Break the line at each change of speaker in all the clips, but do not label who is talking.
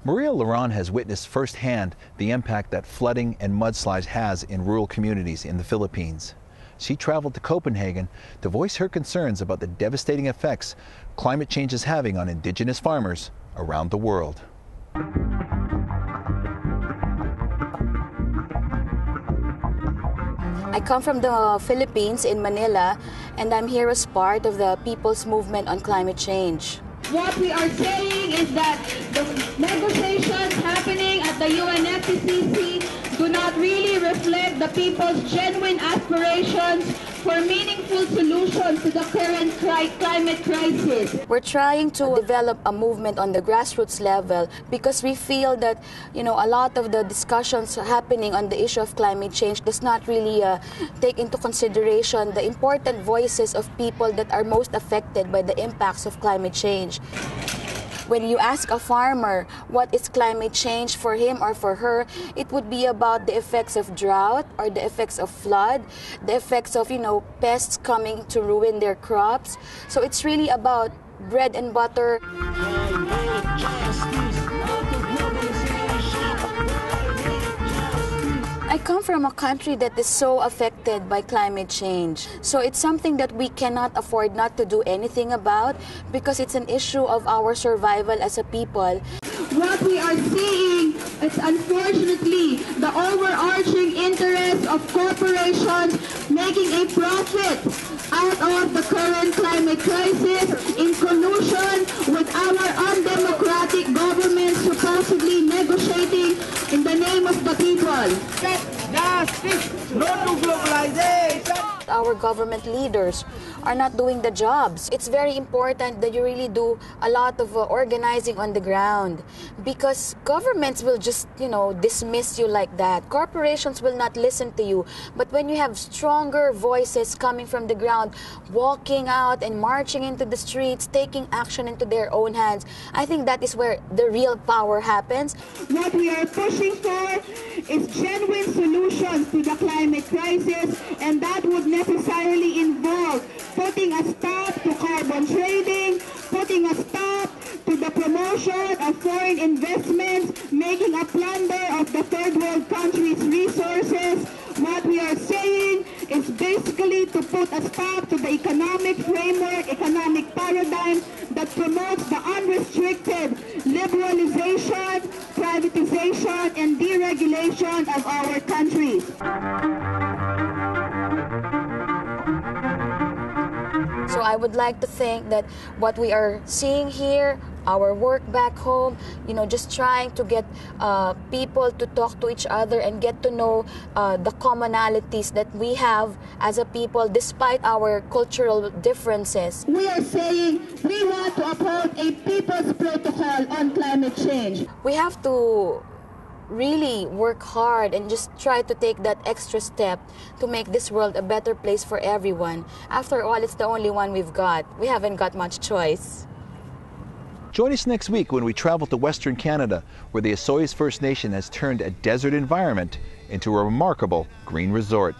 Lauron has witnessed firsthand the impact that flooding and mudslides has in rural communities in the Philippines. She traveled to Copenhagen to voice her concerns about the devastating effects climate change is having on Indigenous farmers around the world.
I come from the Philippines in Manila, and I'm here as part of the People's Movement on Climate Change.
What we are saying is that the negotiations happening at the UNFCCC do not really reflect the people's genuine aspirations for meaningful solutions to the current climate crisis.
We're trying to develop a movement on the grassroots level because we feel that, a lot of the discussions happening on the issue of climate change does not really take into consideration the important voices of people that are most affected by the impacts of climate change. When you ask a farmer what is climate change for him or for her, it would be about the effects of drought or the effects of flood, the effects of, pests coming to ruin their crops. So it's really about bread and butter. I come from a country that is so affected by climate change. So it's something that we cannot afford not to do anything about because it's an issue of our survival as a people.
What we are seeing is unfortunately the overarching interest of corporations making a profit out of the current climate crisis in collusion with our undemocratic government supposedly negotiating in the name of the people.
Our government leaders are not doing the jobs. It's very important that you really do a lot of organizing on the ground because governments will just, dismiss you like that. Corporations will not listen to you. But when you have stronger voices coming from the ground, walking out and marching into the streets, taking action into their own hands, I think that is where the real power happens.
What we are pushing for is genuine solutions to the climate crisis, and that would necessarily involve putting a stop to carbon trading, putting a stop to the promotion of foreign investments, making a plunder of the third world countries' resources. What we are saying is basically to put a stop to the economic framework, economic paradigm that promotes the unrestricted liberalization, privatization, and deregulation of our countries.
So I would like to think that what we are seeing here, our work back home, just trying to get people to talk to each other and get to know the commonalities that we have as a people despite our cultural differences.
We are saying we want to uphold a people's protocol on climate change.
We have to really work hard and just try to take that extra step to make this world a better place for everyone. After all, it's the only one we've got. We haven't got much choice.
Join us next week when we travel to Western Canada, where the Osoyoos First Nation has turned a desert environment into a remarkable green resort.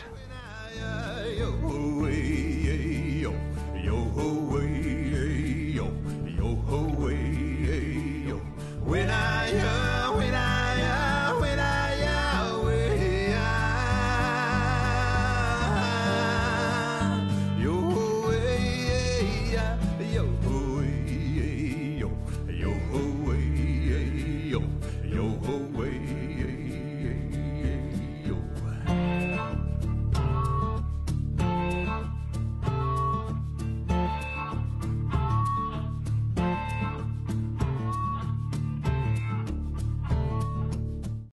Yo,